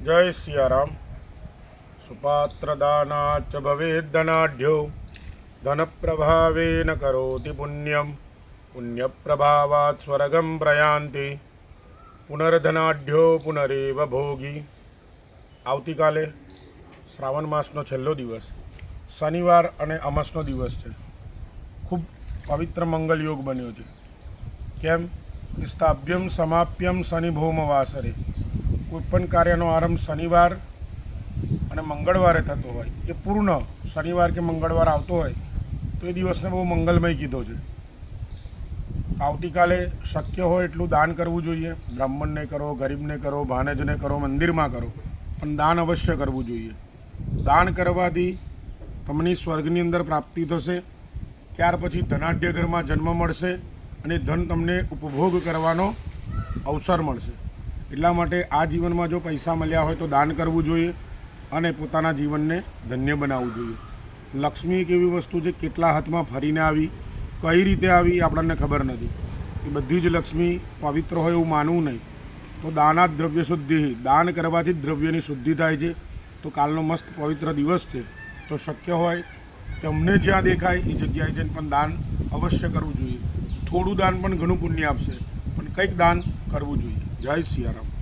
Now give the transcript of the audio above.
जय सियाराम। सुपात्रदानाच्च भवेद्धनाढ्यो धन प्रभावेन करोति पुण्यम पुण्यप्रभावात् स्वर्गं प्रयान्ति पुनर्धनाढ्यो पुनरेव भोगी। આવતીકાલે શ્રાવણ માસનો છેલ્લો દિવસ શનિવાર અને અમાસનો દિવસ છે। ખૂબ પવિત્ર મંગલ યોગ બન્યો છે। કેમ? સ્થાભ્યમ સમાપ્યમ શનિ ભૌમ વાસરે। કોઈપણ કાર્યનો આરંભ શનિવાર અને મંગળવારે થતો હોય, એ પૂર્ણ શનિવાર કે મંગળવાર આવતો હોય તો એ દિવસને બહુ મંગલમય કીધો છે। આવતીકાલે શક્ય હોય એટલું દાન કરવું જોઈએ। બ્રાહ્મણને કરો, ગરીબને કરો, ભાણેજને કરો, મંદિરમાં કરો, પણ દાન અવશ્ય કરવું જોઈએ। દાન કરવાથી તમને સ્વર્ગની અંદર પ્રાપ્તિ થશે। ત્યાર પછી ધનાઢ્ય ઘરમાં જન્મ મળશે અને ધન તમને ઉપભોગ કરવાનો અવસર મળશે। એટલા માટે આ જીવનમાં જો પૈસા મળ્યા હોય તો દાન કરવું જોઈએ અને પોતાના જીવનને ધન્ય બનાવવું જોઈએ। લક્ષ્મી એક એવી વસ્તુ છે, કેટલા હાથમાં ફરીને આવી, કઈ રીતે આવી એ આપણને ખબર નથી। એ બધી જ લક્ષ્મી પવિત્ર હોય એવું માનવું નહીં। તો દાનાત દ્રવ્ય શુદ્ધિ, દાન કરવાથી જ દ્રવ્યની શુદ્ધિ થાય છે। તો કાલનો મસ્ત પવિત્ર દિવસ છે, તો શક્ય હોય તમને જ્યાં દેખાય એ જગ્યાએ જઈને પણ દાન અવશ્ય કરવું જોઈએ। થોડું દાન પણ ઘણું પુણ્ય આપશે, પણ કંઈક દાન કરવું જોઈએ। જય સિયારામ।